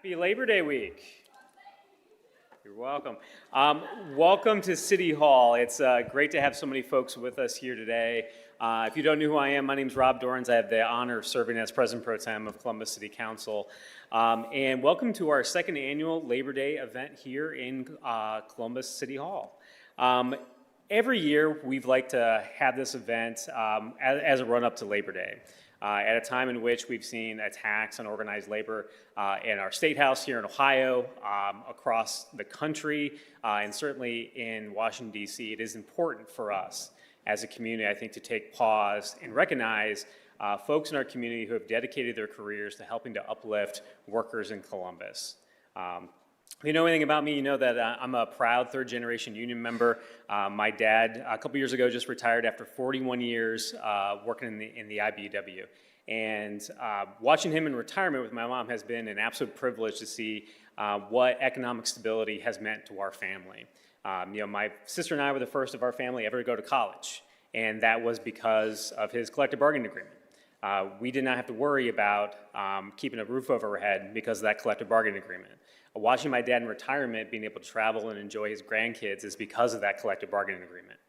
Happy Labor Day week. You're welcome. Welcome to City Hall. It's great to have so many folks with us here today. If you don't know who I am, my name is Rob Dorans. I have the honor of serving as President Pro Tem of Columbus City Council. And welcome to our second annual Labor Day event here in Columbus City Hall. Every year, we've liked to have this event as a run-up to Labor Day. At a time in which we've seen attacks on organized labor in our state house here in Ohio, across the country, and certainly in Washington, D.C., it is important for us as a community, I think, to take pause and recognize folks in our community who have dedicated their careers to helping to uplift workers in Columbus. If you know anything about me, you know that I'm a proud third-generation union member. My dad, a couple years ago, just retired after 41 years working in the IBEW. And watching him in retirement with my mom has been an absolute privilege to see what economic stability has meant to our family. My sister and I were the first of our family ever to go to college, and that was because of his collective bargaining agreement. We did not have to worry about keeping a roof over our head because of that collective bargaining agreement. Watching my dad in retirement being able to travel and enjoy his grandkids is because of that collective bargaining agreement.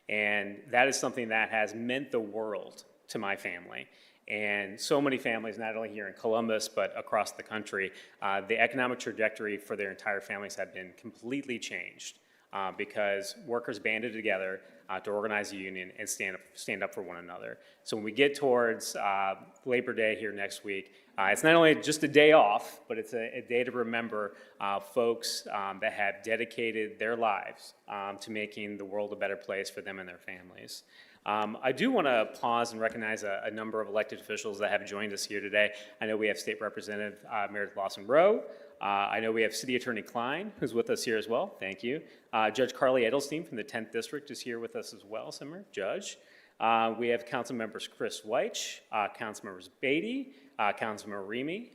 And that is something that has meant the world to my family. And so many families, not only here in Columbus, but across the country, the economic trajectory for their entire families have been completely changed because workers banded together to organize a union and stand up for one another. So when we get towards Labor Day here next week, it's not only just a day off, but it's a day to remember folks that have dedicated their lives to making the world a better place for them and their families. I do want to pause and recognize a number of elected officials that have joined us here today. I know we have State Representative Meredith Lawson-Rowe. I know we have City Attorney Klein, who's with us here as well. Thank you. Judge Carly Edelstein from the 10th District is here with us as well, Simmer, Judge. We have Council Members Chris Weich, Council Members Beatty, Councilmember Remy.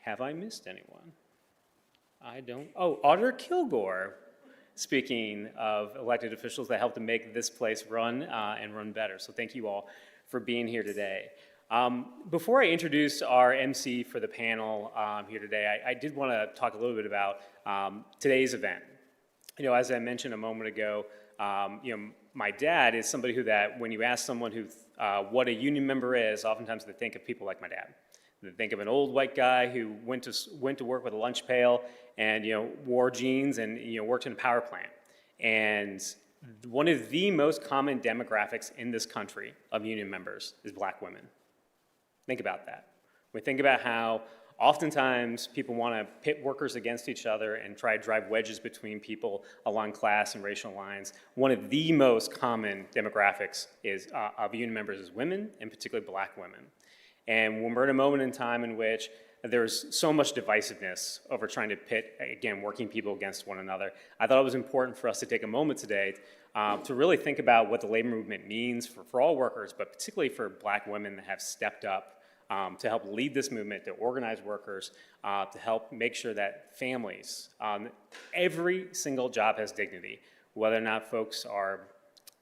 Have I missed anyone? I don't. Oh, Auditor Kilgore. Speaking of elected officials that help to make this place run and run better. So thank you all for being here today. Before I introduce our MC for the panel here today, I did want to talk a little bit about today's event. As I mentioned a moment ago, my dad is somebody that when you ask someone what a union member is, oftentimes they think of people like my dad. They think of an old white guy who went to work with a lunch pail and wore jeans and worked in a power plant. And one of the most common demographics in this country of union members is black women. Think about that. We think about how oftentimes people want to pit workers against each other and try to drive wedges between people along class and racial lines. One of the most common demographics of union members is women, and particularly black women. And when we're in a moment in time in which there's so much divisiveness over trying to pit, again, working people against one another, I thought it was important for us to take a moment today to really think about what the labor movement means for all workers, but particularly for black women that have stepped up to help lead this movement, to organize workers, to help make sure that families, every single job has dignity, whether or not folks are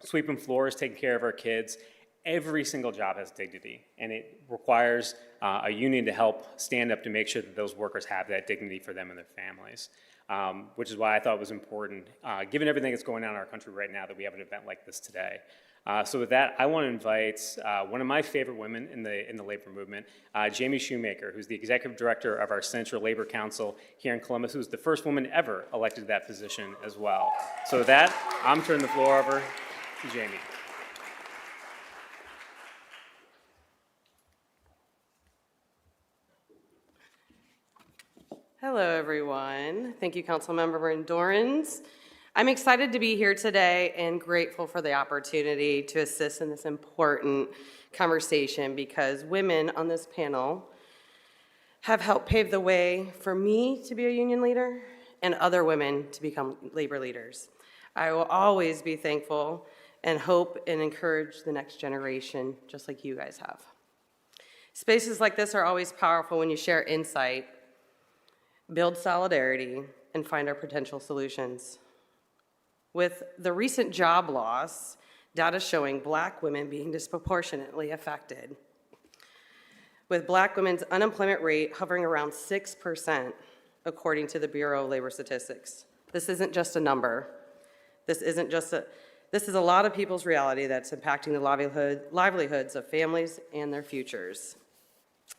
sweeping floors, taking care of our kids. Every single job has dignity, and it requires a union to help stand up to make sure that those workers have that dignity for them and their families, which is why I thought it was important, given everything that's going on in our country right now, that we have an event like this today. So with that, I want to invite one of my favorite women in the labor movement, Jamie Shoemaker, who's the Executive Director of our Central Labor Council here in Columbus, who's the first woman ever elected to that position as well. So with that, I'm turning the floor over to Jamie. Hello, everyone. Thank you, Councilmember Dorans. I'm excited to be here today and grateful for the opportunity to assist in this important conversation because women on this panel have helped pave the way for me to be a union leader and other women to become labor leaders. I will always be thankful and hope and encourage the next generation, just like you guys have. Spaces like this are always powerful when you share insight, build solidarity, and find our potential solutions. With the recent job loss, data showing black women being disproportionately affected, with black women's unemployment rate hovering around 6%, according to the Bureau of Labor Statistics. This isn't just a number. This is a lot of people's reality that's impacting the livelihoods of families and their futures.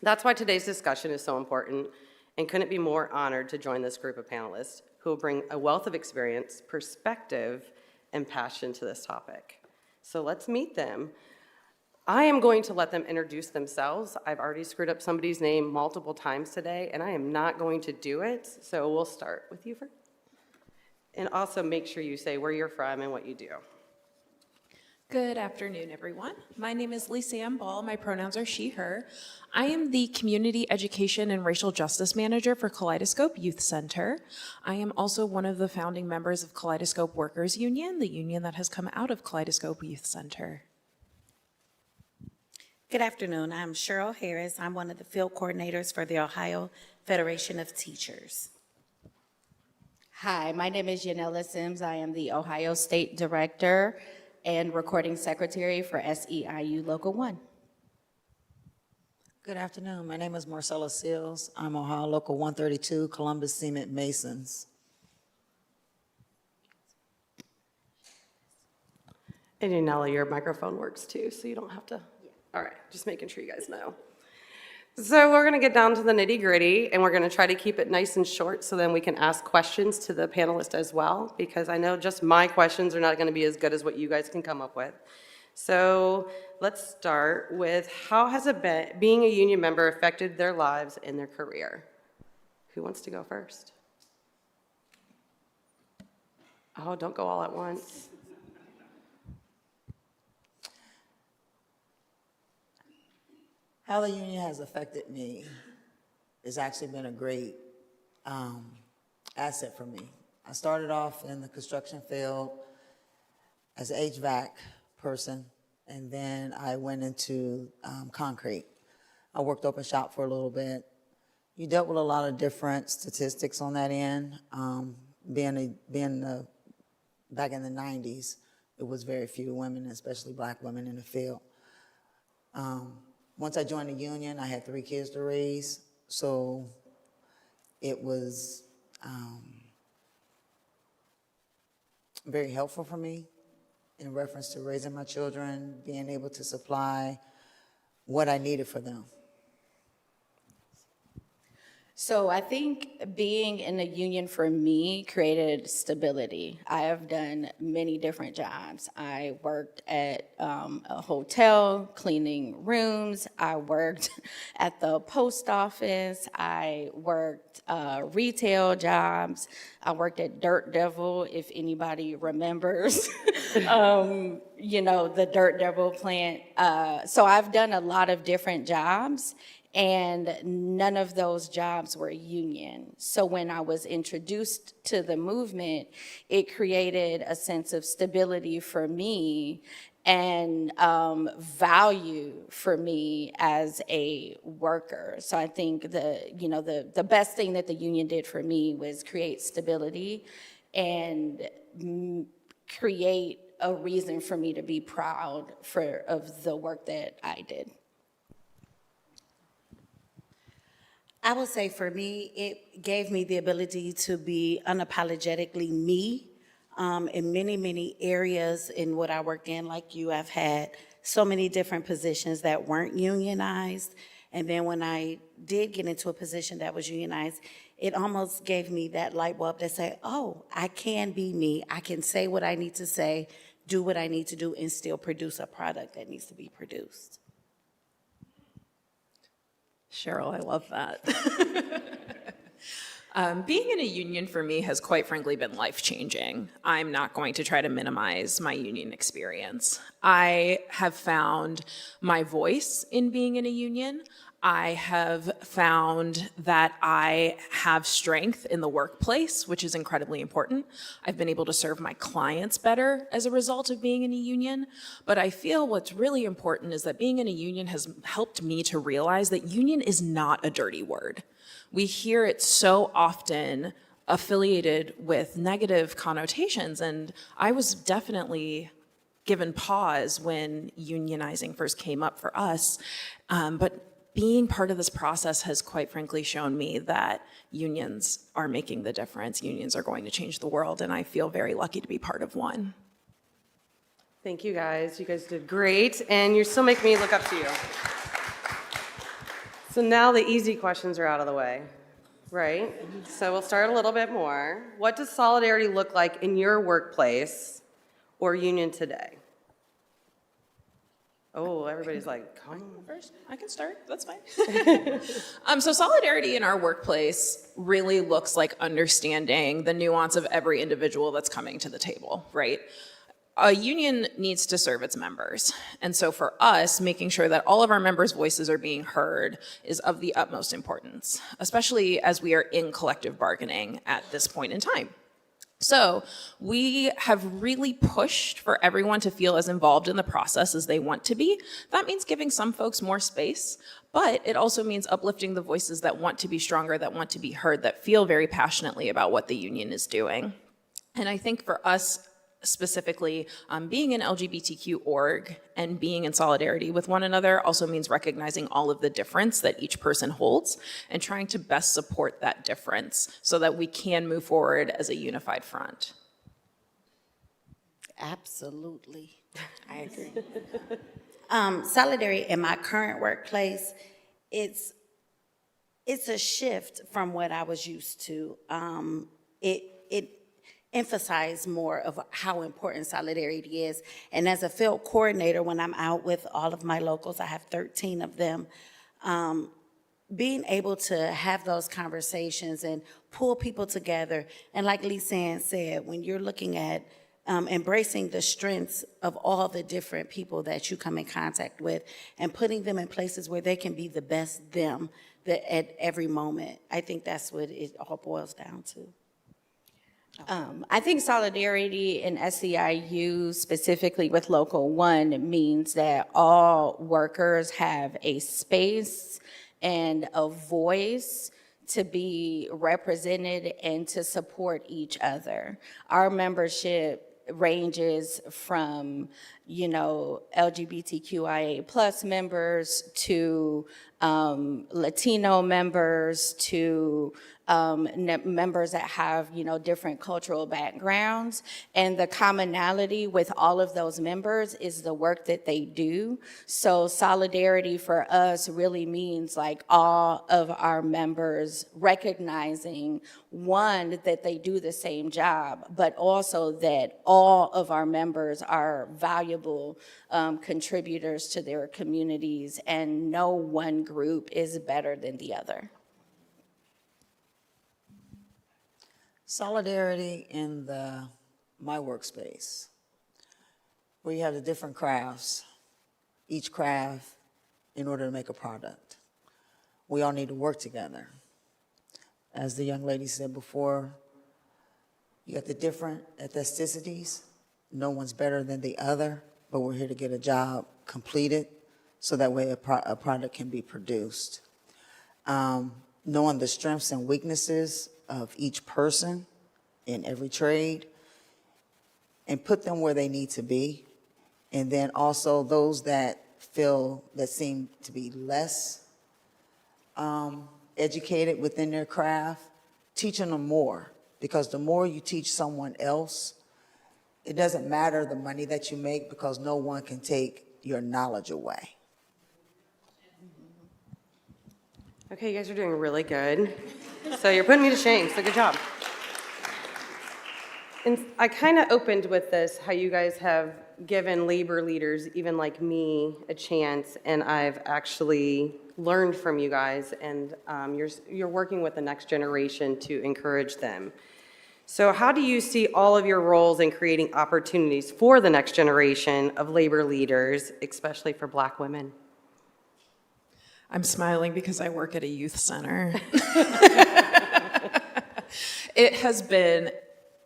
That's why today's discussion is so important, and couldn't be more honored to join this group of panelists who will bring a wealth of experience, perspective, and passion to this topic. So let's meet them. I am going to let them introduce themselves. I've already screwed up somebody's name multiple times today, and I am not going to do it, so we'll start with you first. And also make sure you say where you're from and what you do. Good afternoon, everyone. My name is Lisa Ann Ball. My pronouns are she, her. I am the Community Education and Racial Justice Manager for Kaleidoscope Youth Center. I am also one of the founding members of Kaleidoscope Workers Union, the union that has come out of Kaleidoscope Youth Center. Good afternoon. I'm Cheryl Harris. I'm one of the field coordinators for the Ohio Federation of Teachers. Hi, my name is Yanela Sims. I am the Ohio State Director and Recording Secretary for SEIU Local 1. Good afternoon. My name is Marcella Seals. I'm Ohio Local 132, Columbus Cement Masons. And Yanela, your microphone works too, so you don't have to. All right, just making sure you guys know. So we're going to get down to the nitty gritty, and we're going to try to keep it nice and short so then we can ask questions to the panelists as well, because I know just my questions are not going to be as good as what you guys can come up with. So let's start with, how has it been, being a union member affected their lives and their career? Who wants to go first? Oh, don't go all at once. How the union has affected me has actually been a great asset for me. I started off in the construction field as an HVAC person, and then I went into concrete. I worked open shop for a little bit. You dealt with a lot of different statistics on that end. Back in the 90s, it was very few women, especially black women in the field. Once I joined the union, I had 3 kids to raise, so it was very helpful for me in reference to raising my children, being able to supply what I needed for them. So I think being in a union for me created stability. I have done many different jobs. I worked at a hotel, cleaning rooms. I worked at the post office. I worked retail jobs. I worked at Dirt Devil, if anybody remembers, the Dirt Devil plant. So I've done a lot of different jobs, and none of those jobs were union. So when I was introduced to the movement, it created a sense of stability for me and value for me as a worker. So I think the best thing that the union did for me was create stability and create a reason for me to be proud of the work that I did. I would say for me, it gave me the ability to be unapologetically me in many, many areas in what I worked in. Like you, I've had so many different positions that weren't unionized. And then when I did get into a position that was unionized, it almost gave me that light bulb to say, oh, I can be me. I can say what I need to say, do what I need to do, and still produce a product that needs to be produced. Cheryl, I love that. Being in a union for me has quite frankly been life-changing. I'm not going to try to minimize my union experience. I have found my voice in being in a union. I have found that I have strength in the workplace, which is incredibly important. I've been able to serve my clients better as a result of being in a union. But I feel what's really important is that being in a union has helped me to realize that union is not a dirty word. We hear it so often affiliated with negative connotations, and I was definitely given pause when unionizing first came up for us. But being part of this process has quite frankly shown me that unions are making the difference. Unions are going to change the world, and I feel very lucky to be part of one. Thank you guys. You guys did great, and you're still making me look up to you. So now the easy questions are out of the way, right? So we'll start a little bit more. What does solidarity look like in your workplace or union today? Oh, everybody's like, come. First, I can start, that's fine. So solidarity in our workplace really looks like understanding the nuance of every individual that's coming to the table, right? A union needs to serve its members. And so for us, making sure that all of our members' voices are being heard is of the utmost importance, especially as we are in collective bargaining at this point in time. So we have really pushed for everyone to feel as involved in the process as they want to be. That means giving some folks more space, but it also means uplifting the voices that want to be stronger, that want to be heard, that feel very passionately about what the union is doing. And I think for us, specifically, being an LGBTQ org and being in solidarity with one another also means recognizing all of the difference that each person holds and trying to best support that difference so that we can move forward as a unified front. Absolutely. I agree. Solidarity in my current workplace, it's a shift from what I was used to. It emphasize more of how important solidarity is. And as a field coordinator, when I'm out with all of my locals, I have 13 of them, being able to have those conversations and pull people together. And like Lisanne said, when you're looking at embracing the strengths of all the different people that you come in contact with and putting them in places where they can be the best them at every moment, I think that's what it all boils down to. I think solidarity in SEIU, specifically with Local 1, means that all workers have a space and a voice to be represented and to support each other. Our membership ranges from, LGBTQIA plus members to Latino members to members that have, different cultural backgrounds. And the commonality with all of those members is the work that they do. So solidarity for us really means like all of our members recognizing, one, that they do the same job, but also that all of our members are valuable contributors to their communities, and no one group is better than the other. Solidarity in my workspace, where you have the different crafts, each craft in order to make a product. We all need to work together. As the young lady said before, you got the different ethnicities. No one's better than the other, but we're here to get a job completed so that way a product can be produced. Knowing the strengths and weaknesses of each person in every trade and put them where they need to be. And then also those that seem to be less educated within their craft, teaching them more, because the more you teach someone else, it doesn't matter the money that you make, because no one can take your knowledge away. Okay, you guys are doing really good. So you're putting me to shame, so good job. And I kind of opened with this, how you guys have given labor leaders, even like me, a chance, and I've actually learned from you guys, and you're working with the next generation to encourage them. So how do you see all of your roles in creating opportunities for the next generation of labor leaders, especially for Black women? I'm smiling because I work at a youth center. It has been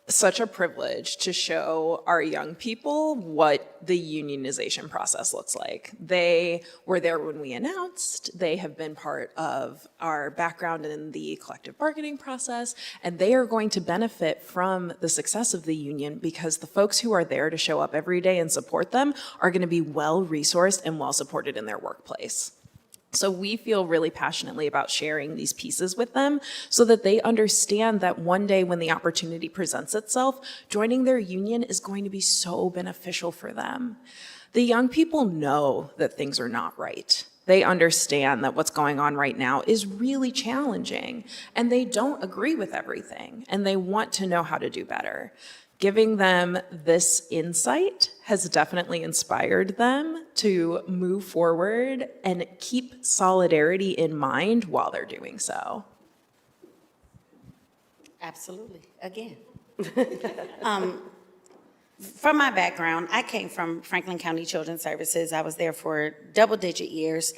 such a privilege to show our young people what the unionization process looks like. They were there when we announced. They have been part of our background in the collective bargaining process, and they are going to benefit from the success of the union because the folks who are there to show up every day and support them are going to be well-resourced and well-supported in their workplace. So we feel really passionately about sharing these pieces with them so that they understand that one day when the opportunity presents itself, joining their union is going to be so beneficial for them. The young people know that things are not right. They understand that what's going on right now is really challenging, and they don't agree with everything, and they want to know how to do better. Giving them this insight has definitely inspired them to move forward and keep solidarity in mind while they're doing so. Absolutely, again. From my background, I came from Franklin County Children's Services. I was there for double-digit years,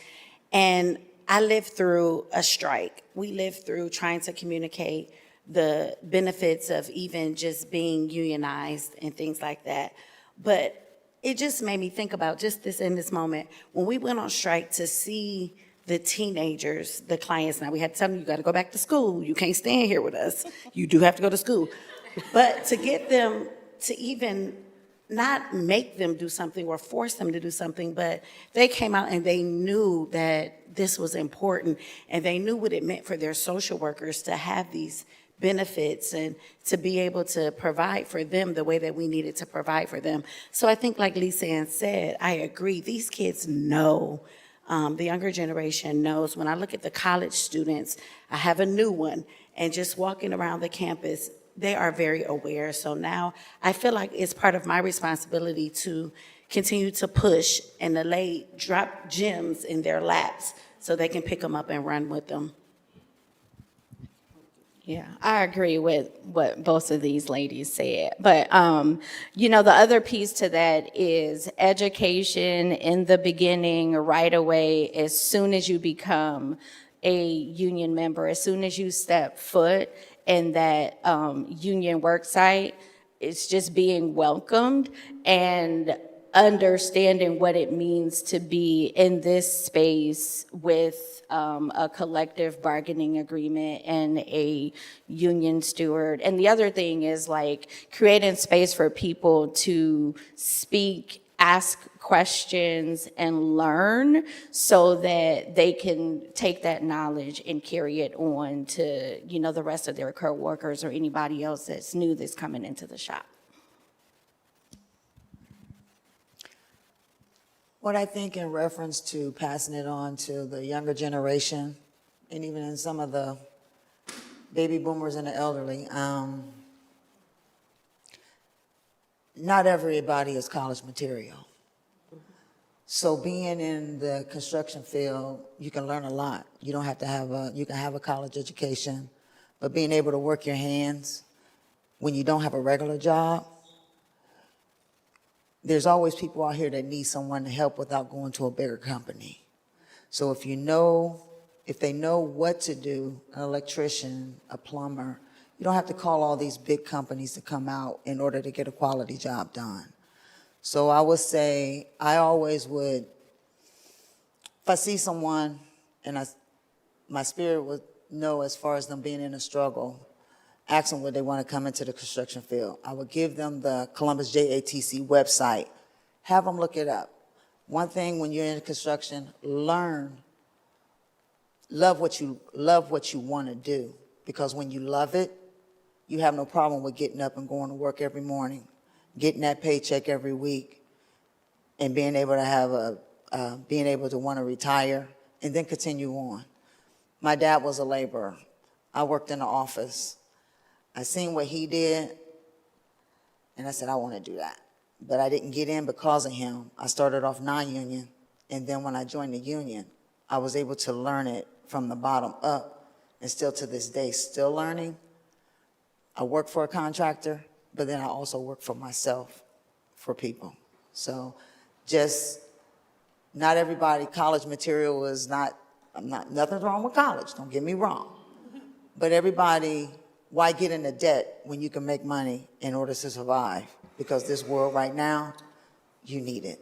and I lived through a strike. We lived through trying to communicate the benefits of even just being unionized and things like that. But it just made me think about just this in this moment, when we went on strike to see the teenagers, the clients, now we had to tell them, you gotta go back to school. You can't stand here with us. You do have to go to school. But to get them to even not make them do something or force them to do something, but they came out and they knew that this was important, and they knew what it meant for their social workers to have these benefits and to be able to provide for them the way that we needed to provide for them. So I think, like Lisa Ann said, I agree. These kids know, the younger generation knows. When I look at the college students, I have a new one, and just walking around the campus, they are very aware. So now I feel like it's part of my responsibility to continue to push and to drop gems in their laps so they can pick them up and run with them. Yeah, I agree with what both of these ladies said. But, the other piece to that is education in the beginning, right away, as soon as you become a union member, as soon as you step foot in that union work site, it's just being welcomed and understanding what it means to be in this space with a collective bargaining agreement and a union steward. And the other thing is creating space for people to speak, ask questions, and learn so that they can take that knowledge and carry it on to, the rest of their coworkers or anybody else that's new that's coming into the shop. What I think in reference to passing it on to the younger generation, and even in some of the baby boomers and the elderly, not everybody is college material. So being in the construction field, you can learn a lot. You don't have to you can have a college education, but being able to work your hands when you don't have a regular job, there's always people out here that need someone to help without going to a bigger company. So if they know what to do, an electrician, a plumber, you don't have to call all these big companies to come out in order to get a quality job done. So I would say, I always would, if I see someone and my spirit would know as far as them being in a struggle, ask them would they want to come into the construction field. I would give them the Columbus JATC website. Have them look it up. One thing when you're in construction, love what you want to do, because when you love it, you have no problem with getting up and going to work every morning, getting that paycheck every week, and being able to want to retire and then continue on. My dad was a laborer. I worked in the office. I seen what he did, and I said, I want to do that. But I didn't get in because of him. I started off non-union, and then when I joined the union, I was able to learn it from the bottom up, and still to this day, still learning. I work for a contractor, but then I also work for myself, for people. So just not everybody, college material is nothing's wrong with college, don't get me wrong. But everybody, why get into debt when you can make money in order to survive? Because this world right now, you need it.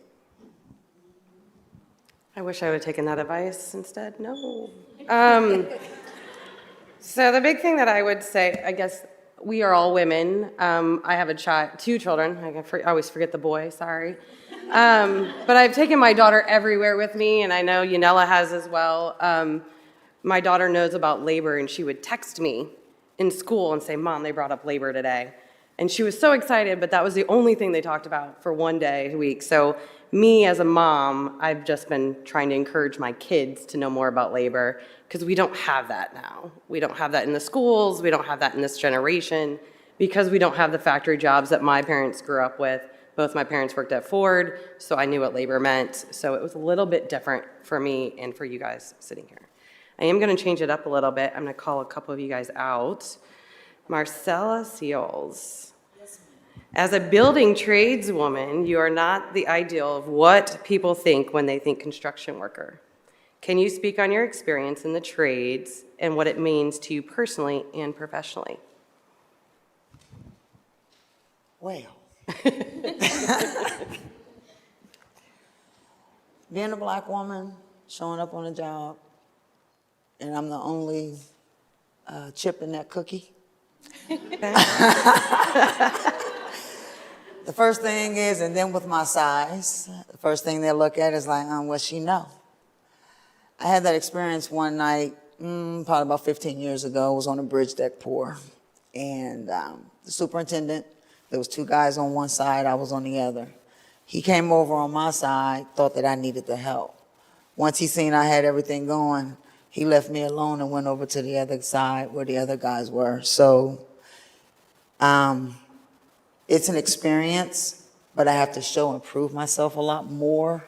I wish I would have taken that advice instead. No. So the big thing that I would say, I guess we are all women. I have two children. I always forget the boy, sorry. But I've taken my daughter everywhere with me, and I know Yanela has as well. My daughter knows about labor, and she would text me in school and say, Mom, they brought up labor today. And she was so excited, but that was the only thing they talked about for one day a week. So me as a mom, I've just been trying to encourage my kids to know more about labor because we don't have that now. We don't have that in the schools. We don't have that in this generation because we don't have the factory jobs that my parents grew up with. Both my parents worked at Ford, so I knew what labor meant. So it was a little bit different for me and for you guys sitting here. I am going to change it up a little bit. I'm going to call a couple of you guys out. Marcella Seals. As a building tradeswoman, you are not the ideal of what people think when they think construction worker. Can you speak on your experience in the trades and what it means to you personally and professionally? Well, being a Black woman, showing up on a job, and I'm the only chip in that cookie. The first thing is, and then with my size, the first thing they look at is like, what she know? I had that experience one night, probably about 15 years ago. I was on a bridge deck pour, and the superintendent, there was two guys on one side, I was on the other. He came over on my side, thought that I needed the help. Once he seen I had everything going, he left me alone and went over to the other side where the other guys were. So it's an experience, but I have to show and prove myself a lot more.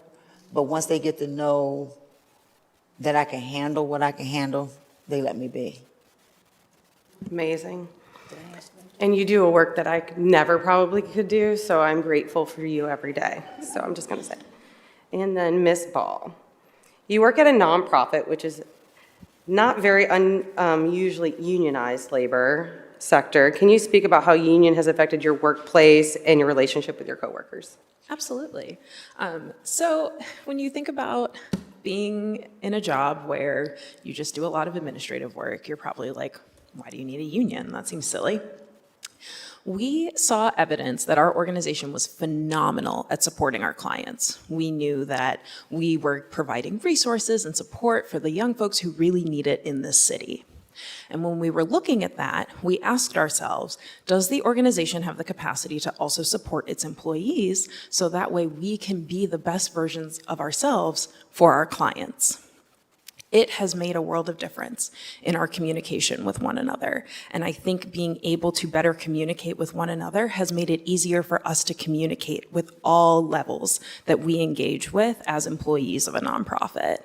But once they get to know that I can handle what I can handle, they let me be. Amazing. And you do a work that I never probably could do, so I'm grateful for you every day. So I'm just going to say. And then Miss Ball. You work at a nonprofit, which is not very usually unionized labor sector. Can you speak about how union has affected your workplace and your relationship with your coworkers? Absolutely. So when you think about being in a job where you just do a lot of administrative work, you're probably like, why do you need a union? That seems silly. We saw evidence that our organization was phenomenal at supporting our clients. We knew that we were providing resources and support for the young folks who really need it in this city. And when we were looking at that, we asked ourselves, does the organization have the capacity to also support its employees so that way we can be the best versions of ourselves for our clients? It has made a world of difference in our communication with one another. And I think being able to better communicate with one another has made it easier for us to communicate with all levels that we engage with as employees of a nonprofit.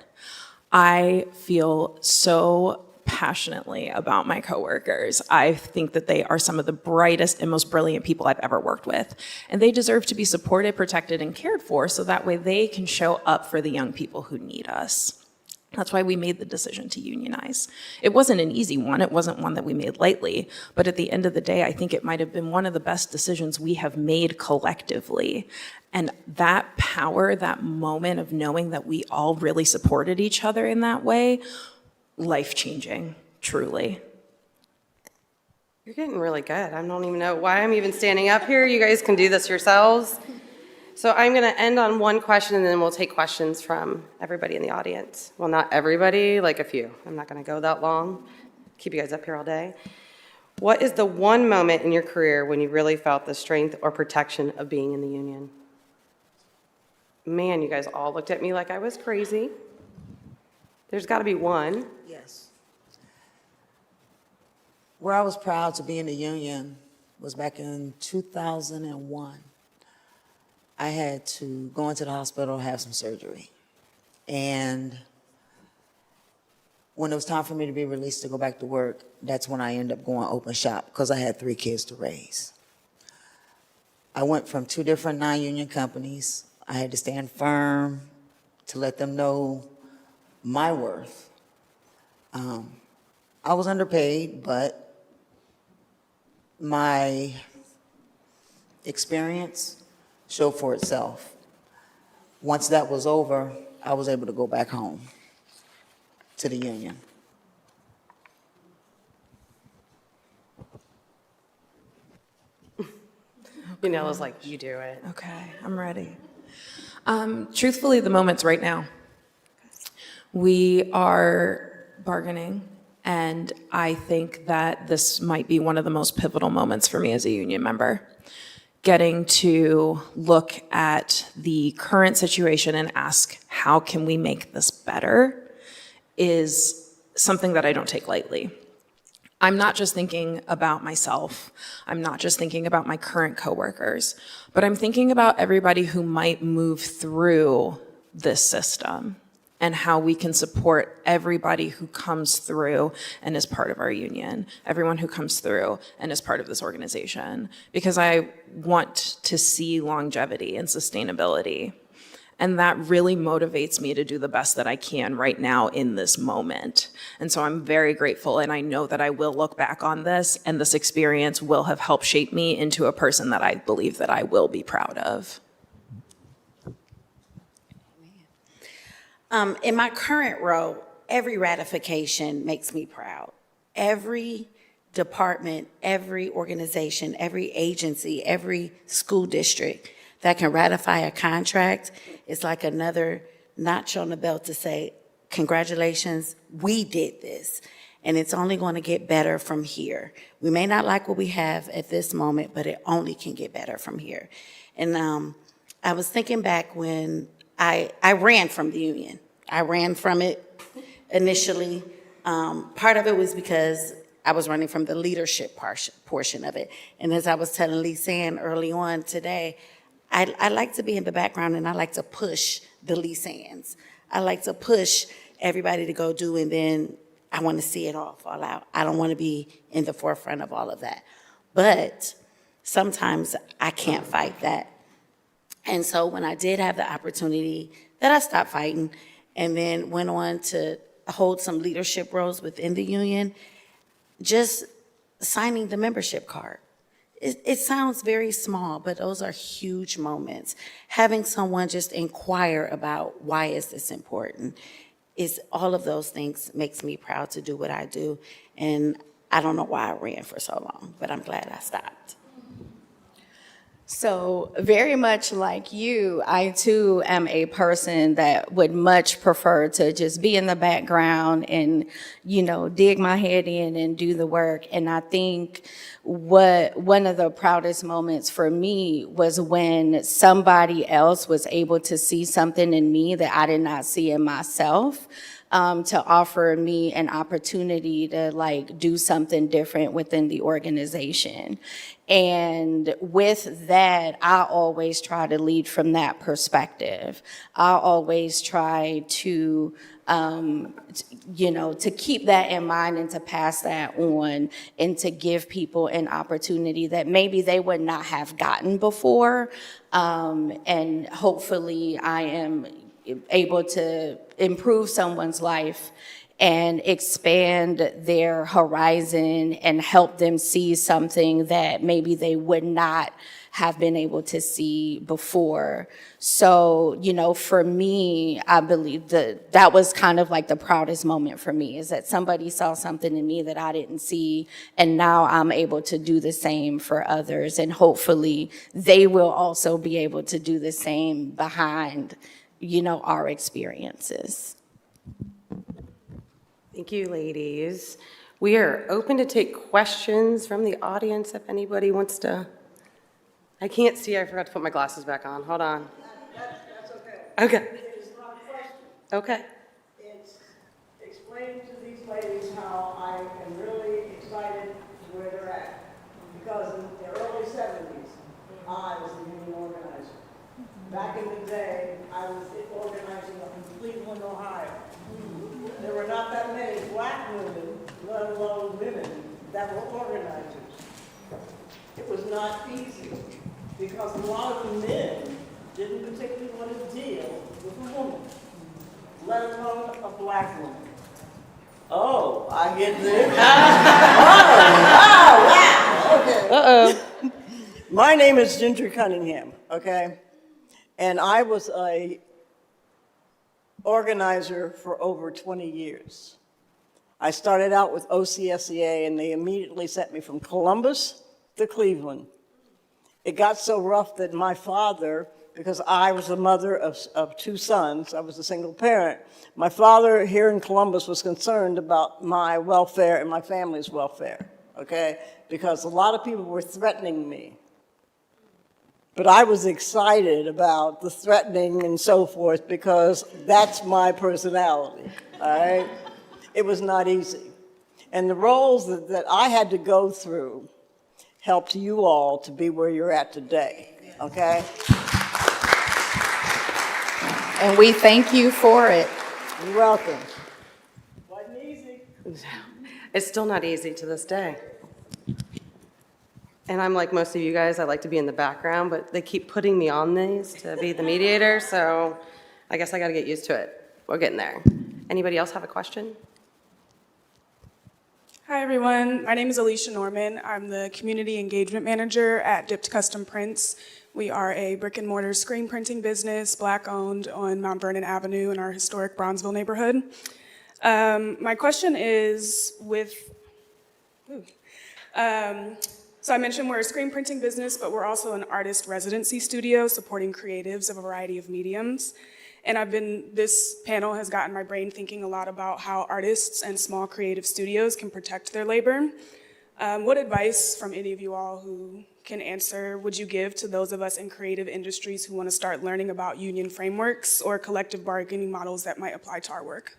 I feel so passionately about my coworkers. I think that they are some of the brightest and most brilliant people I've ever worked with. And they deserve to be supported, protected, and cared for so that way they can show up for the young people who need us. That's why we made the decision to unionize. It wasn't an easy one. It wasn't one that we made lightly. But at the end of the day, I think it might have been one of the best decisions we have made collectively. And that power, that moment of knowing that we all really supported each other in that way, life-changing, truly. You're getting really good. I don't even know why I'm even standing up here. You guys can do this yourselves. So I'm going to end on one question, and then we'll take questions from everybody in the audience. Well, not everybody, like a few. I'm not going to go that long. Keep you guys up here all day. What is the one moment in your career when you really felt the strength or protection of being in the union? Man, you guys all looked at me like I was crazy. There's got to be one. Yes. Where I was proud to be in the union was back in 2001. I had to go into the hospital, have some surgery. And when it was time for me to be released to go back to work, that's when I ended up going open shop because I had 3 kids to raise. I went from 2 different non-union companies. I had to stand firm to let them know my worth. I was underpaid, but my experience showed for itself. Once that was over, I was able to go back home to the union. You know, it was like, you do it. Okay, I'm ready. Truthfully, the moment's right now. We are bargaining, and I think that this might be one of the most pivotal moments for me as a union member. Getting to look at the current situation and ask, how can we make this better, is something that I don't take lightly. I'm not just thinking about myself. I'm not just thinking about my current coworkers, but I'm thinking about everybody who might move through this system and how we can support everybody who comes through and is part of our union, everyone who comes through and is part of this organization, because I want to see longevity and sustainability. And that really motivates me to do the best that I can right now in this moment. And so I'm very grateful, and I know that I will look back on this, and this experience will have helped shape me into a person that I believe that I will be proud of. In my current role, every ratification makes me proud. Every department, every organization, every agency, every school district that can ratify a contract is like another notch on the belt to say, congratulations, we did this. And it's only going to get better from here. We may not like what we have at this moment, but it only can get better from here. And I was thinking back when I ran from the union. I ran from it initially. Part of it was because I was running from the leadership portion of it. And as I was telling Lee Sand early on today, I like to be in the background, and I like to push the Lee Sands. I like to push everybody to go do, and then I want to see it all fall out. I don't want to be in the forefront of all of that. But sometimes I can't fight that. And so when I did have the opportunity, that I stopped fighting and then went on to hold some leadership roles within the union, just signing the membership card. It sounds very small, but those are huge moments. Having someone just inquire about why is this important, is all of those things makes me proud to do what I do. And I don't know why I ran for so long, but I'm glad I stopped. So very much like you, I too am a person that would much prefer to just be in the background and, dig my head in and do the work. And I think one of the proudest moments for me was when somebody else was able to see something in me that I did not see in myself. To offer me an opportunity to do something different within the organization. And with that, I always try to lead from that perspective. I always try to, to keep that in mind and to pass that on and to give people an opportunity that maybe they would not have gotten before. And hopefully I am able to improve someone's life and expand their horizon and help them see something that maybe they would not have been able to see before. So, for me, I believe that was kind of like the proudest moment for me, is that somebody saw something in me that I didn't see, and now I'm able to do the same for others, and hopefully they will also be able to do the same behind our experiences. Thank you, ladies. We are open to take questions from the audience if anybody wants to. I can't see, I forgot to put my glasses back on. Hold on. That's okay. Okay. It is not a question. Okay. It's explaining to these ladies how I am really excited where they're at. Because in the early 70s, I was a union organizer. Back in the day, I was organizing up in Cleveland, Ohio. There were not that many black women, let alone women, that were organizers. It was not easy because a lot of the men didn't particularly want to deal with a woman, let alone a black woman. Oh, I get this. Wow. Okay. My name is Ginger Cunningham, okay? And I was a organizer for over 20 years. I started out with OCSEA, and they immediately sent me from Columbus to Cleveland. It got so rough that my father because I was the mother of two sons. I was a single parent. My father here in Columbus was concerned about my welfare and my family's welfare, okay? Because a lot of people were threatening me. But I was excited about the threatening and so forth because that's my personality, all right? It was not easy. And the roles that I had to go through helped you all to be where you're at today, okay? And we thank you for it. You're welcome. Wasn't easy. It's still not easy to this day. And I'm like most of you guys, I like to be in the background, but they keep putting me on these to be the mediator, so I guess I got to get used to it. We're getting there. Anybody else have a question? Hi, everyone. My name is Alicia Norman. I'm the Community Engagement Manager at Dipped Custom Prints. We are a brick and mortar screen printing business, Black-owned, on Mount Vernon Avenue in our historic Bronzeville neighborhood. My question is so I mentioned we're a screen printing business, but we're also an artist residency studio supporting creatives of a variety of mediums. And this panel has gotten my brain thinking a lot about how artists and small creative studios can protect their labor. What advice from any of you all who can answer would you give to those of us in creative industries who want to start learning about union frameworks or collective bargaining models that might apply to our work?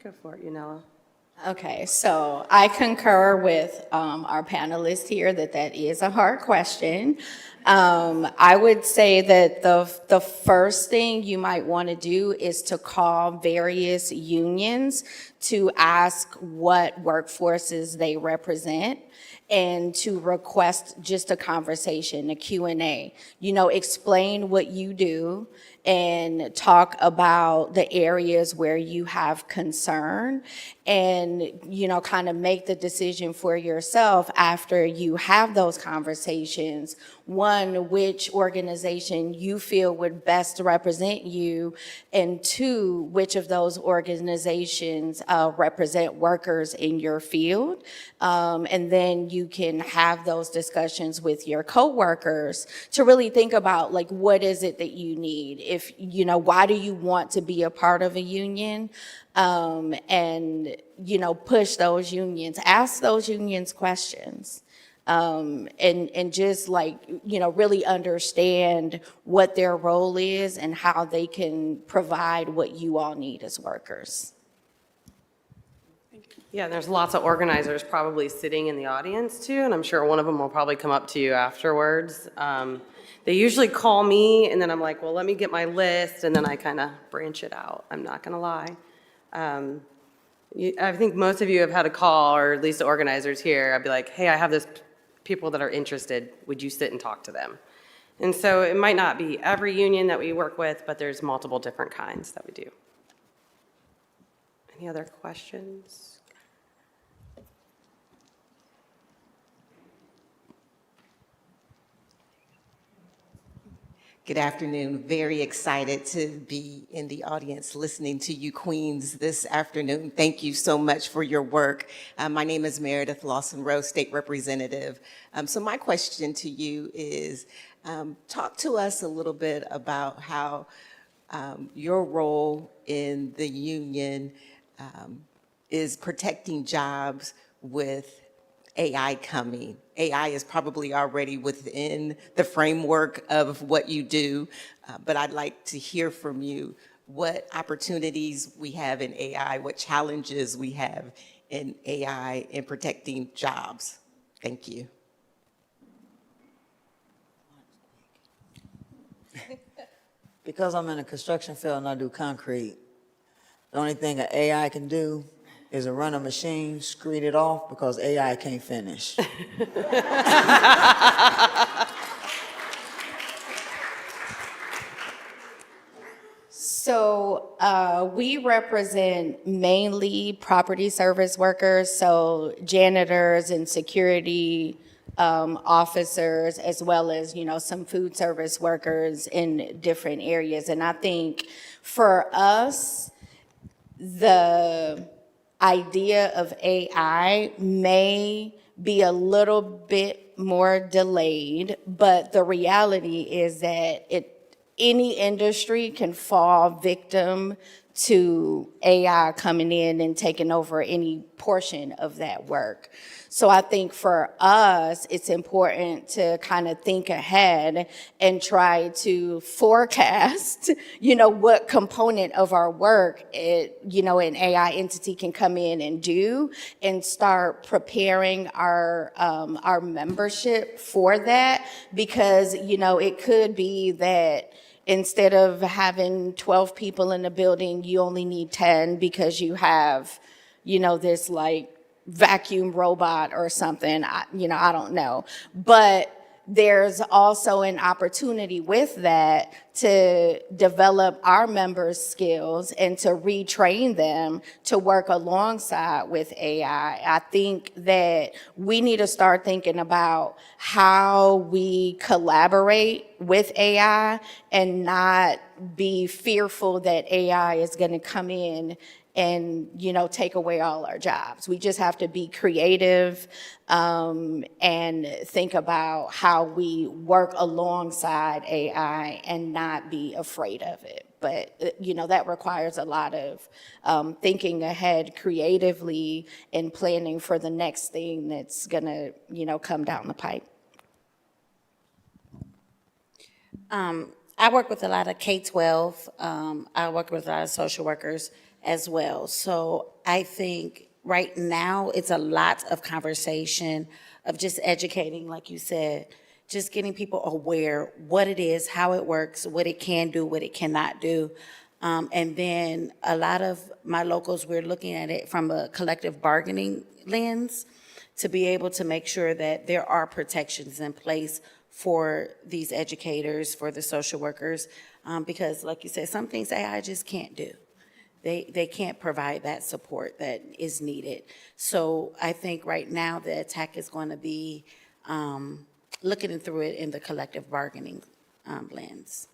Go for it, Yanela. Okay, so I concur with our panelists here that is a hard question. I would say that the first thing you might want to do is to call various unions to ask what workforces they represent and to request just a conversation, a Q&A. You know, explain what you do and talk about the areas where you have concern and, you know, kind of make the decision for yourself after you have those conversations. One, which organization you feel would best represent you, and two, which of those organizations represent workers in your field. And then you can have those discussions with your coworkers to really think about, like, what is it that you need? If, you know, why do you want to be a part of a union? And, you know, push those unions, ask those unions questions. And just, like, you know, really understand what their role is and how they can provide what you all need as workers. Yeah, there's lots of organizers probably sitting in the audience too, and I'm sure one of them will probably come up to you afterwards. They usually call me, and then I'm like, well, let me get my list, and then I kind of branch it out. I'm not going to lie. I think most of you have had a call, or at least the organizers here. I'd be like, hey, I have this people that are interested. Would you sit and talk to them? And so it might not be every union that we work with, but there's multiple different kinds that we do. Any other questions? Good afternoon. Very excited to be in the audience listening to you queens this afternoon. Thank you so much for your work. My name is Meredith Lawson-Rose, State Representative. So my question to you is, talk to us a little bit about how your role in the union is protecting jobs with AI coming. AI is probably already within the framework of what you do, but I'd like to hear from you what opportunities we have in AI, what challenges we have in AI in protecting jobs. Thank you. Because I'm in a construction field and I do concrete, the only thing an AI can do is to run a machine, screed it off, because AI can't finish. So we represent mainly property service workers, so janitors and security officers, as well as, you know, some food service workers in different areas. And I think for us, the idea of AI may be a little bit more delayed, but the reality is that any industry can fall victim to AI coming in and taking over any portion of that work. So I think for us, it's important to kind of think ahead and try to forecast, what component of our work, an AI entity can come in and do, and start preparing our membership for that, because, it could be that instead of having 12 people in the building, you only need 10 because you have, this like vacuum robot or something. I don't know. But there's also an opportunity with that to develop our members' skills and to retrain them to work alongside with AI. I think that we need to start thinking about how we collaborate with AI and not be fearful that AI is going to come in and, take away all our jobs. We just have to be creative and think about how we work alongside AI and not be afraid of it. But, that requires a lot of thinking ahead creatively and planning for the next thing that's going to, come down the pipe. I work with a lot of K-12. I work with a lot of social workers as well. So I think right now it's a lot of conversation of just educating, like you said, just getting people aware what it is, how it works, what it can do, what it cannot do. And then a lot of my locals, we're looking at it from a collective bargaining lens to be able to make sure that there are protections in place for these educators, for the social workers, because like you said, some things AI just can't do. They can't provide that support that is needed. So I think right now the attack is going to be looking through it in the collective bargaining lens.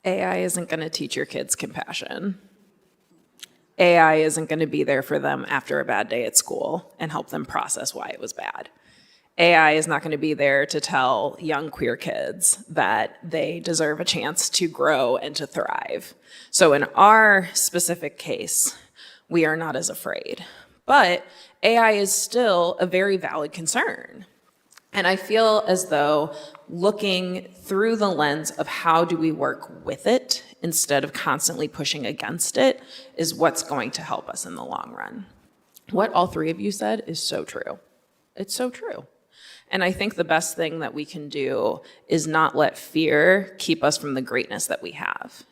AI isn't going to teach your kids compassion. AI isn't going to be there for them after a bad day at school and help them process why it was bad. AI is not going to be there to tell young queer kids that they deserve a chance to grow and to thrive. So in our specific case, we are not as afraid. But AI is still a very valid concern. And I feel as though looking through the lens of how do we work with it instead of constantly pushing against it is what's going to help us in the long run. What all three of you said is so true. It's so true. And I think the best thing that we can do is not let fear keep us from the greatness that we have.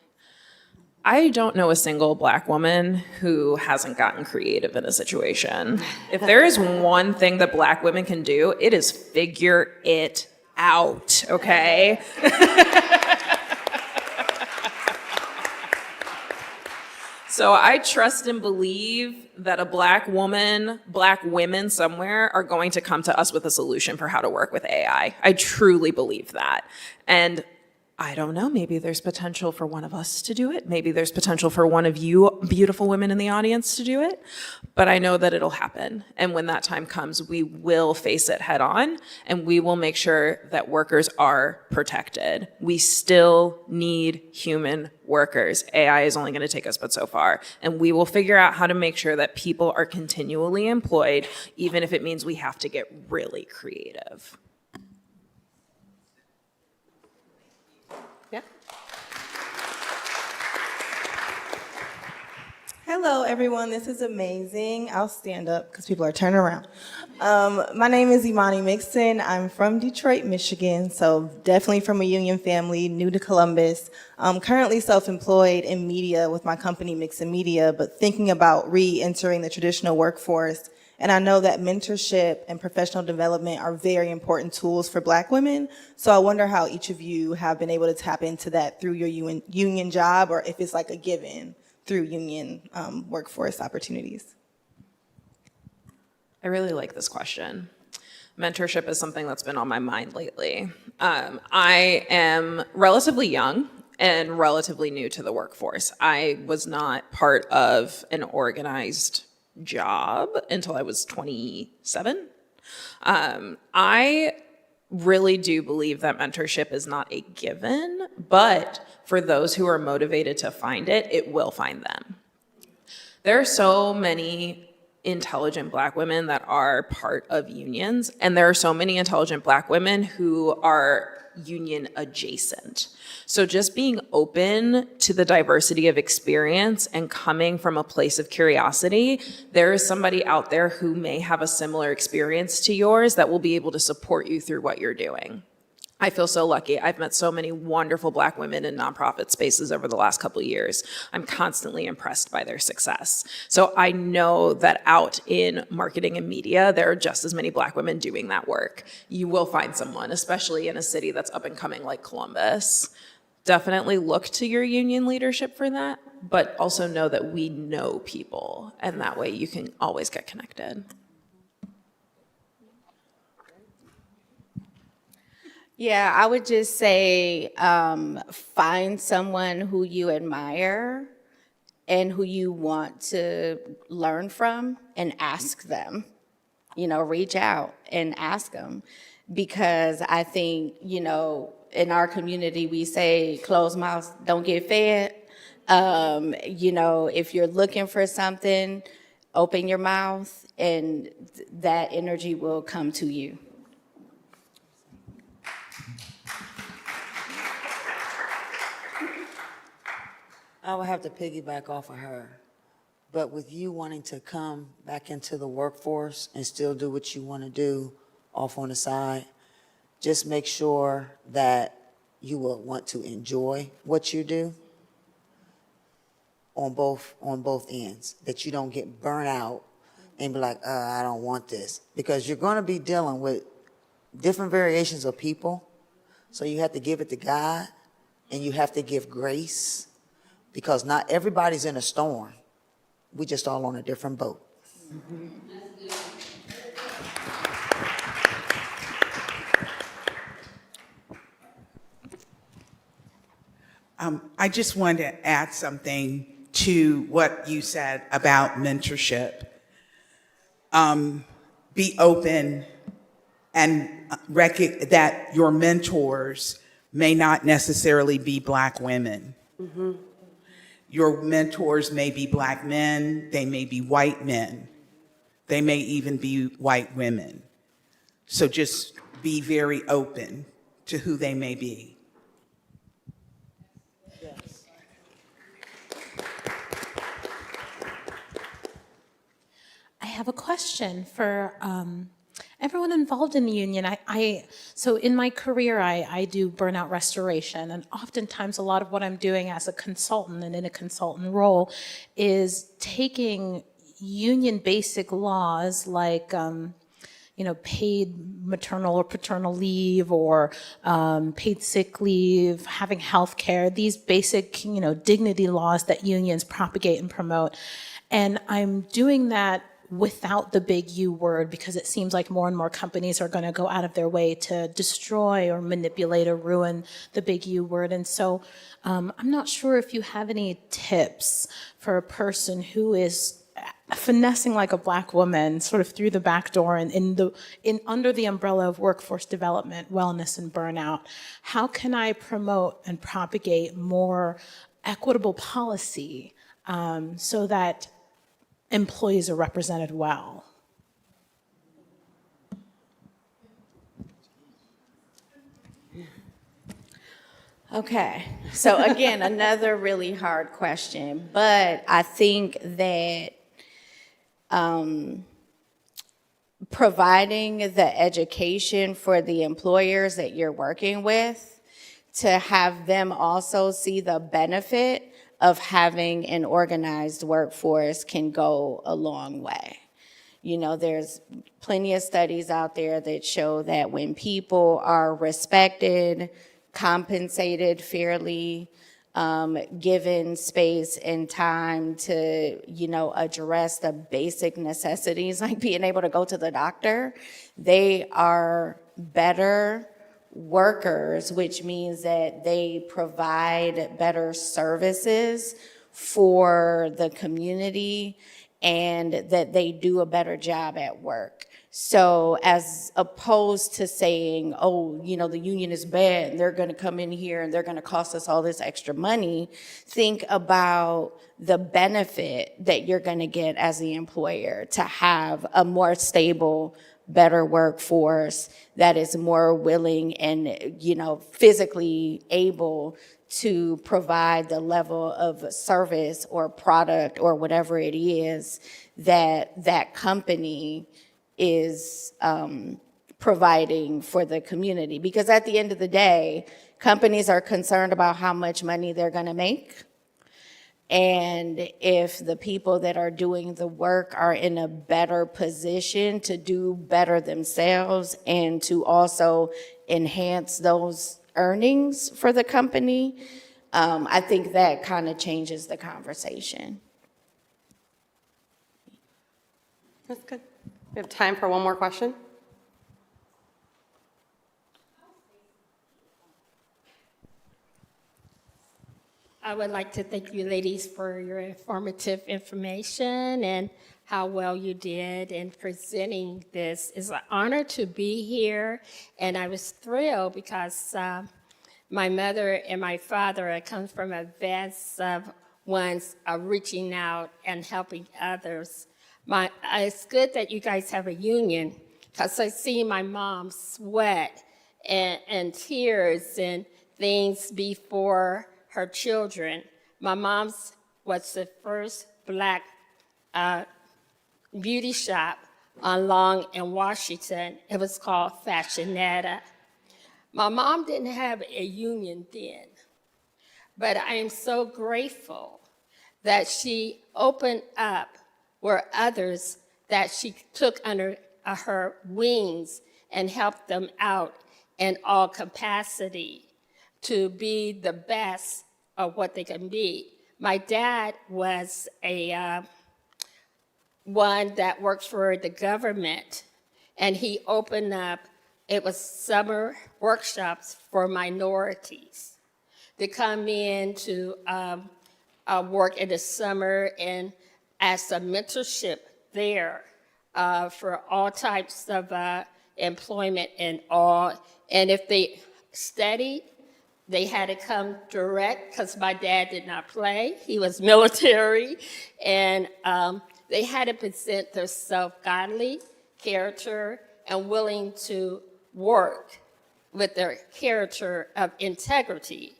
I don't know a single Black woman who hasn't gotten creative in a situation. If there is one thing that Black women can do, it is figure it out, okay? So I trust and believe that a Black women somewhere are going to come to us with a solution for how to work with AI. I truly believe that. And I don't know, maybe there's potential for one of us to do it. Maybe there's potential for one of you beautiful women in the audience to do it. But I know that it'll happen. And when that time comes, we will face it head on and we will make sure that workers are protected. We still need human workers. AI is only going to take us but so far. And we will figure out how to make sure that people are continually employed, even if it means we have to get really creative. Hello, everyone. This is amazing. I'll stand up because people are turning around. My name is Imani Mixon. I'm from Detroit, Michigan, so definitely from a union family, new to Columbus. I'm currently self-employed in media with my company, Mixon Media, but thinking about re-entering the traditional workforce. And I know that mentorship and professional development are very important tools for Black women. So I wonder how each of you have been able to tap into that through your union job, or if it's like a given through union workforce opportunities. I really like this question. Mentorship is something that's been on my mind lately. I am relatively young and relatively new to the workforce. I was not part of an organized job until I was 27. I really do believe that mentorship is not a given, but for those who are motivated to find it, it will find them. There are so many intelligent Black women that are part of unions, and there are so many intelligent Black women who are union adjacent. So just being open to the diversity of experience and coming from a place of curiosity, there is somebody out there who may have a similar experience to yours that will be able to support you through what you're doing. I feel so lucky. I've met so many wonderful Black women in nonprofit spaces over the last couple of years. I'm constantly impressed by their success. So I know that out in marketing and media, there are just as many Black women doing that work. You will find someone, especially in a city that's up and coming like Columbus. Definitely look to your union leadership for that, but also know that we know people, and that way you can always get connected. Yeah, I would just say find someone who you admire and who you want to learn from and ask them. Reach out and ask them. Because I think, in our community, we say closed mouths don't get fed. If you're looking for something, open your mouth and that energy will come to you. I would have to piggyback off of her. But with you wanting to come back into the workforce and still do what you want to do off on the side, just make sure that you will want to enjoy what you do on both ends, that you don't get burnt out and be like, I don't want this. Because you're going to be dealing with different variations of people, so you have to give it to God and you have to give grace, because not everybody's in a storm. We just all on a different boat. Mm-hmm. I just wanted to add something to what you said about mentorship. Be open and that your mentors may not necessarily be Black women. Mm-hmm. Your mentors may be Black men, they may be white men, they may even be white women. So just be very open to who they may be. Yes. I have a question for everyone involved in the union. So in my career, I do burnout restoration, and oftentimes a lot of what I'm doing as a consultant and in a consultant role is taking union basic laws like paid maternal or paternal leave or paid sick leave, having health care, these basic dignity laws that unions propagate and promote. And I'm doing that without the big U word, because it seems like more and more companies are going to go out of their way to destroy or manipulate or ruin the big U word. And so I'm not sure if you have any tips for a person who is finessing like a Black woman sort of through the back door and under the umbrella of workforce development, wellness, and burnout. How can I promote and propagate more equitable policy so that employees are represented well? Okay, so again, another really hard question, but I think that providing the education for the employers that you're working with, to have them also see the benefit of having an organized workforce can go a long way. There's plenty of studies out there that show that when people are respected, compensated fairly, given space and time to, address the basic necessities like being able to go to the doctor, they are better workers, which means that they provide better services for the community and that they do a better job at work. So as opposed to saying, oh, the union is bad and they're going to come in here and they're going to cost us all this extra money, think about the benefit that you're going to get as the employer to have a more stable, better workforce that is more willing and, physically able to provide the level of service or product or whatever it is that that company is providing for the community. Because at the end of the day, companies are concerned about how much money they're going to make. And if the people that are doing the work are in a better position to do better themselves and to also enhance those earnings for the company, I think that kind of changes the conversation. That's good. We have time for one more question. I would like to thank you ladies for your informative information and how well you did in presenting this. It's an honor to be here, and I was thrilled because my mother and my father, I come from a vast of ones reaching out and helping others. It's good that you guys have a union, because I see my mom sweat and tears and things before her children. My mom's was the first Black beauty shop on Long and Washington. It was called Fashionetta. My mom didn't have a union then, but I am so grateful that she opened up where others that she took under her wings and helped them out in all capacity to be the best of what they can be. My dad was one that worked for the government, and he opened up, it was summer workshops for minorities to come in to work in the summer and as a mentorship there for all types of employment and all. And if they studied, they had to come direct, because my dad did not play. He was military. And they had to present their self-godly character and willing to work with their character of integrity.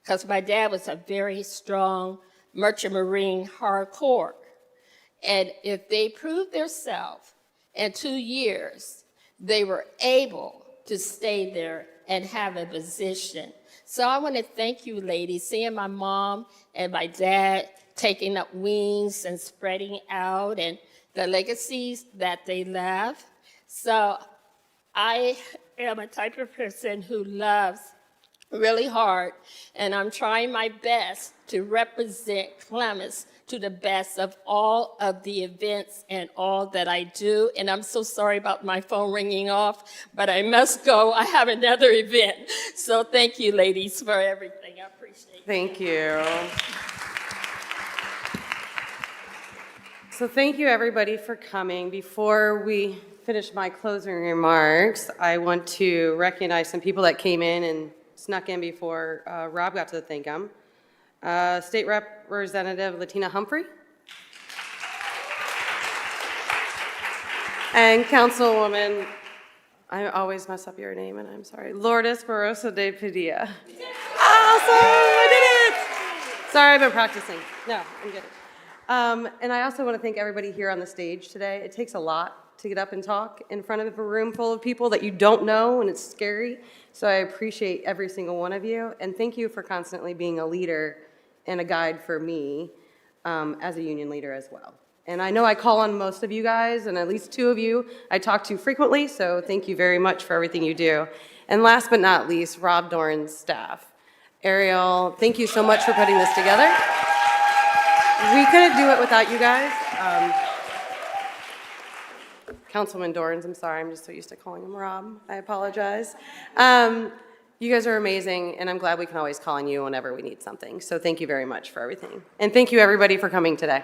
Because my dad was a very strong merchant marine hardcore. And if they proved themselves in 2 years, they were able to stay there and have a position. So I want to thank you, ladies, seeing my mom and my dad taking up wings and spreading out and the legacies that they left. So I am a type of person who loves really hard, and I'm trying my best to represent Clemens to the best of all of the events and all that I do. And I'm so sorry about my phone ringing off, but I must go. I have another event. So thank you, ladies, for everything. I appreciate it. Thank you. So thank you, everybody, for coming. Before we finish my closing remarks, I want to recognize some people that came in and snuck in before Rob got to thank them. State Representative Latina Humphrey. And Councilwoman, I always mess up your name and I'm sorry, Lourdes Barroso de Padilla. Awesome, I did it! Sorry, I've been practicing. No, I'm good. And I also want to thank everybody here on the stage today. It takes a lot to get up and talk in front of a room full of people that you don't know, and it's scary. So I appreciate every single one of you, and thank you for constantly being a leader and a guide for me as a union leader as well. And I know I call on most of you guys, and at least 2 of you I talk to frequently, so thank you very much for everything you do. And last but not least, Rob Doran's staff. Ariel, thank you so much for putting this together. We couldn't do it without you guys. Councilman Dorans, I'm sorry, I'm just so used to calling him Rob. I apologize. You guys are amazing, and I'm glad we can always call on you whenever we need something. So thank you very much for everything. And thank you, everybody, for coming today.